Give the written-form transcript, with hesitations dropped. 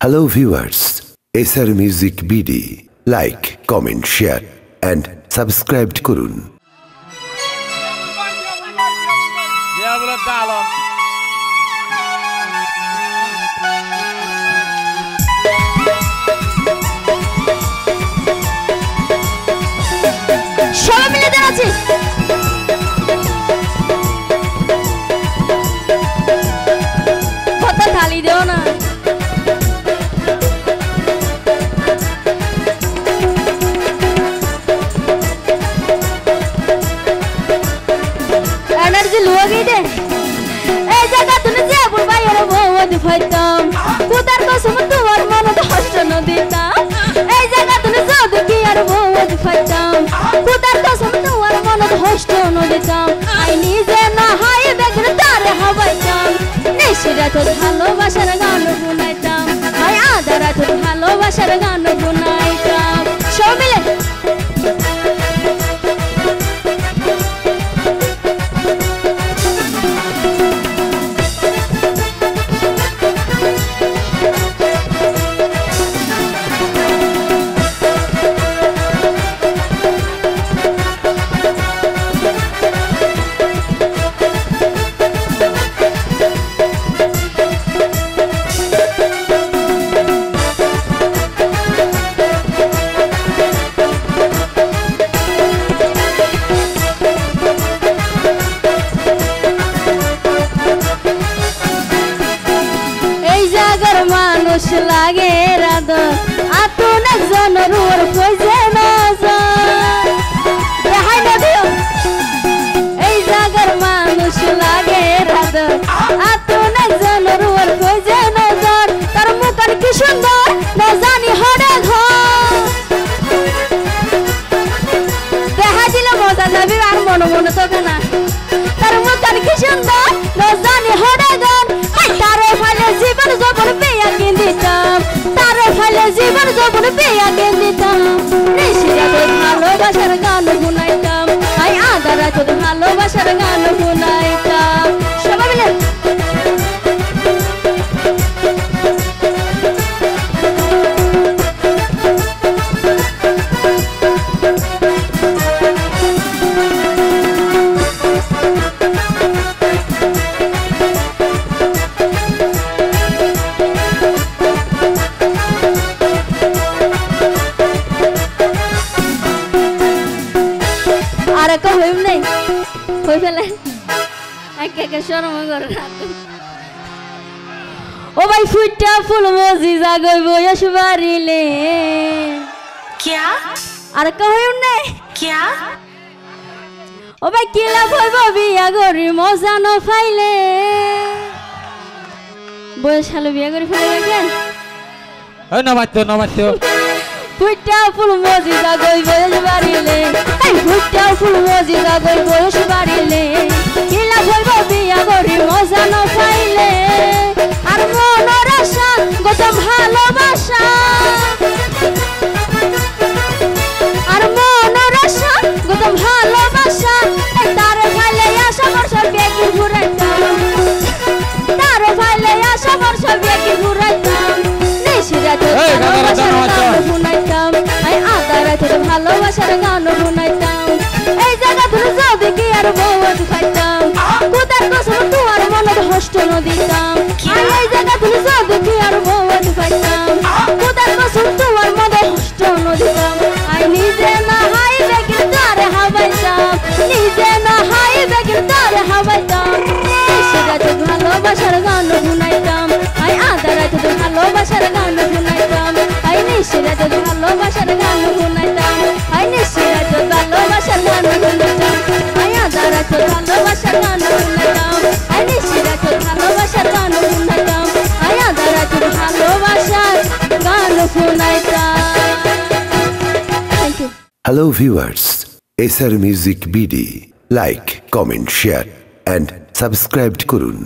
Hello viewers, SR Music BD. Like, comment, share and subscribe করুন। সবাই মিলে দাঁড়াচ্ছি। কথা খালি দেও না। এনার্জি লুয়া গই দে। এই জায়গা তুমি যে বুড়াই আর বহুত ফাইতাম। কুদার কসম তোমার মনে কষ্ট ন দিতাম। এই জায়গা তুমি যদ কি আর বহুত ফাইতাম। কুদার কসম তোমার মনে কষ্ট ন দিতাম। আই নিজে না হাই বেগর তারে হাওয়াইতাম। নিশিরা তো ভালোবাসার গান শুনাইতাম। আই আদারা তো ভালোবাসার গান শুনাইতাম। সব মিলে মানুষ লাগে রাদ আতুন একজন রুর কইছে নজর দেখাই না দিও এই জায়গার মানুষ লাগে রাদ আতুন একজন রুর কইছে নজর তার মুখের কি সুন্দর না জানি হড়ে ঘর দেখা দিলে মজা যাবে আর মন মনে তো না তার মুখের কি সুন্দর না জানি হড়ে ঘর তারে ফলে জীবন যখন পেয়া দিতাম তারে ফলে জীবন যখন পেয়া দিতাম নিশিরা তো ভালোবাসার গান শুনাইতাম আই আদারা তো ভালোবাসার গান শুনাইতাম সবাই মিলে আর কো হইম নাই হই ফেলে একে শরম করে ও ভাই ফুটা ফুল মজি জাগই বয়স বাড়িলে क्या আর কো হইম নাই क्या ও ভাই কিলা হইব বিয়া গরি মজা ন ফাইলে বয়স হলো বিয়া গরি ফেলে রাখেন ওই নমাইতো ফুটা ফুল মজি জাগই বয়স বাড়িলে এই ফুটা ফুল মজি জাগই বয়স বাড়িলে কিলা হইব বিয়া গরি মজা ন পাইলে আর মনের আশা গত ভালোবাসা আর মনের আশা গত ভালোবাসা তারে ফাইলে আশা বর্ষ বেগি ঘুরাইতাম তারে ফাইলে আশা বর্ষ বেগি ঘুরাইতাম নিশিরা তো শুনাইতাম আই আদারা তো ভালোবাসার গান শুনাইতাম এই জায়গা ধরে যাও দেখি আর বহুত খাইতাম কুদার কসম তোমার মনে কষ্ট ন দিতাম এই জায়গা ধরে যাও দেখি আর বহুত খাইতাম কুদার কসম তোমার মনে কষ্ট ন দিতাম আই নিজে না হাই বেগির তারে হাওয়াইতাম নিজে না হাই বেগির তারে হাওয়াইতাম নিশিরা তো ভালোবাসার গান শুনাইতাম আই আদারা তো ভালোবাসার গান শুনাইতাম আই নিশিরা তো ভালোবাসার গান শুনাইতাম আই নিশিরা তো ভালোবাসার গান শুনাইতাম আই আদারা তো ভালোবাসার গান শুনাইতাম আই নিশিরা তো ভালোবাসার গান শুনাইতাম আই আদারা তো ভালোবাসার গান শুনাইতাম thank you Hello viewers, SR Music BD. Like, comment, share and subscribe করুন।